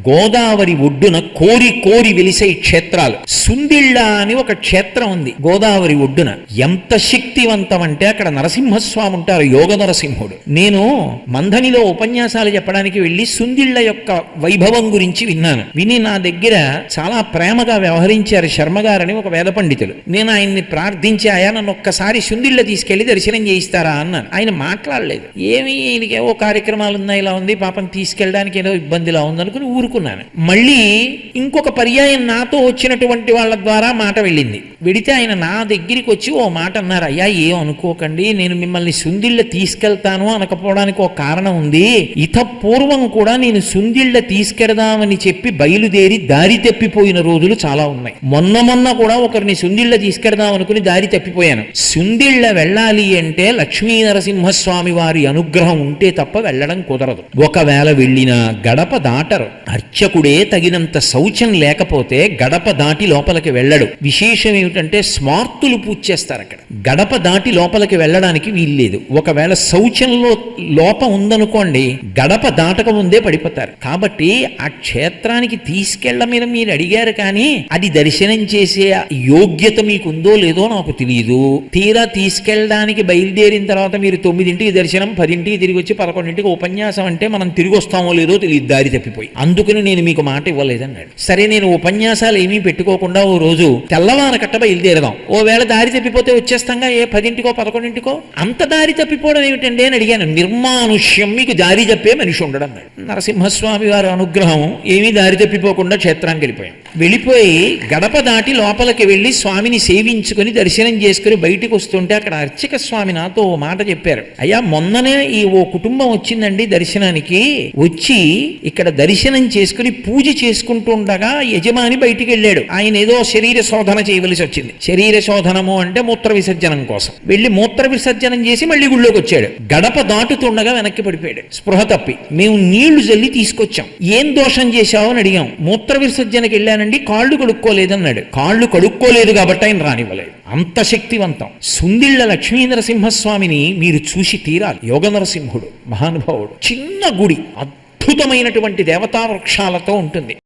గోదావరి ఒడ్డున కోరి కోరి వెలిసే క్షేత్రాలు. సుందిళ్ళ అని ఒక క్షేత్రం ఉంది గోదావరి ఒడ్డున. ఎంత శక్తివంతం అంటే అక్కడ నరసింహస్వామి ఉంటారు, యోగ నరసింహుడు. నేను మంథనిలో ఉపన్యాసాలు చెప్పడానికి వెళ్ళి సుందిళ్ళ యొక్క వైభవం గురించి విన్నాను. విని నా దగ్గర చాలా ప్రేమగా వ్యవహరించారు శర్మగారని ఒక వేద పండితులు. నేను ఆయన్ని ప్రార్థించి, ఆయా నన్ను ఒక్కసారి సుందిళ్ళ తీసుకెళ్లి దర్శనం చేయిస్తారా అన్నాను. ఆయన మాట్లాడలేదు. ఏమి ఈయనకేవో కార్యక్రమాలు ఉన్నాయి, ఇలా ఉంది, పాపం తీసుకెళ్ళడానికి ఏదో ఇబ్బందిలా ఉందనుకుని ఊరుకున్నాను. మళ్ళీ ఇంకొక పర్యాయం నాతో వచ్చినటువంటి వాళ్ళ ద్వారా మాట వెళ్ళింది. వెడితే ఆయన నా దగ్గరికి వచ్చి ఓ మాట అన్నారు. అయ్యా ఏం అనుకోకండి, నేను మిమ్మల్ని సుందిళ్ళ తీసుకెళ్తాను అనకపోవడానికి ఒక కారణం ఉంది. ఇత పూర్వం కూడా నేను సుందిళ్ళ తీసుకెడదామని చెప్పి బయలుదేరి దారి తప్పిపోయిన రోజులు చాలా ఉన్నాయి. మొన్న కూడా ఒకరిని సుందిళ్ళ తీసుకెడదాం అనుకుని దారి తప్పిపోయాను. సుందిళ్ళ వెళ్ళాలి అంటే లక్ష్మీ నరసింహస్వామి వారి అనుగ్రహం ఉంటే తప్ప వెళ్ళడం కుదరదు. ఒకవేళ వెళ్ళినా గడప దాటరు. అర్చకుడే తగినంత శౌచం లేకపోతే గడప దాటి లోపలికి వెళ్ళడు. విశేషం ఏమిటంటే స్మార్తులు పూజ చేస్తారు అక్కడ. గడప దాటి లోపలికి వెళ్ళడానికి వీల్లేదు. ఒకవేళ శౌచంలో లోపం ఉందనుకోండి, గడప దాటక ముందే పడిపోతారు. కాబట్టి ఆ క్షేత్రానికి తీసుకెళ్లమని మీరు అడిగారు, కానీ అది దర్శనం చేసే యోగ్యత మీకు ఉందో లేదో నాకు తెలియదు. తీరా తీసుకెళ్ళడానికి బయలుదేరిన తర్వాత మీరు 9ంటికి దర్శనం, 10ంటికి తిరిగి వచ్చి 11ంటికి ఉపన్యాసం అంటే మనం తిరిగి వస్తామో లేదో తెలియదు దారి తప్పిపోయి. అందుకని నేను మీకు మాట ఇవ్వలేదన్నాడు. సరే, నేను ఉపన్యాసాలు ఏమీ పెట్టుకోకుండా ఓ రోజు తెల్లవార కట్ట బయలుదేరదాం, ఓవేళ దారి తప్పిపోతే వచ్చేస్తాంగా, ఏ 10ంటికో 11ంటికో. అంత దారి తప్పిపోవడం ఏమిటండి అని అడిగాను. నిర్మానుష్యం, మీకు దారి తప్పే మనిషి ఉండడం అన్నాడు. నరసింహస్వామి వారి అనుగ్రహం, ఏమీ దారి తప్పిపోకుండా క్షేత్రానికి వెళ్ళిపోయి గడప దాటి లోపలికి వెళ్ళి స్వామిని సేవించుకుని దర్శనం చేసుకుని బయటికి వస్తుంటే అక్కడ అర్చక స్వామి నాతో ఓ మాట చెప్పారు. అయ్యా, మొన్ననే ఓ కుటుంబం వచ్చిందండి దర్శనానికి. వచ్చి ఇక్కడ దర్శనం చేసుకుని పూజ చేసుకుంటూ ఉండగా యజమాని బయటికి వెళ్ళాడు. ఆయన ఏదో శరీర శోధన చేయవలసి వచ్చింది. శరీర శోధనము అంటే మూత్ర విసర్జనం కోసం వెళ్ళి మూత్ర విసర్జనం చేసి మళ్ళీ గుళ్ళోకి వచ్చాడు. గడప దాటుతుండగా వెనక్కి పడిపోయాడు స్పృహ తప్పి. మేము నీళ్లు జల్లి తీసుకొచ్చాం. ఏం దోషం చేశావు అని అడిగాం. మూత్ర విసర్జనకి వెళ్ళానండి, కాళ్ళు కడుక్కోలేదన్నాడు. కాళ్ళు కడుక్కోలేదు కాబట్టి ఆయన రానివ్వలేదు. అంత శక్తివంతం. సుందిళ్ళ లక్ష్మీ నరసింహస్వామిని మీరు చూసి తీరాలి. యోగ నరసింహుడు మహానుభావుడు. చిన్న గుడి, అద్భుతమైనటువంటి దేవతా వృక్షాలతో ఉంటుంది.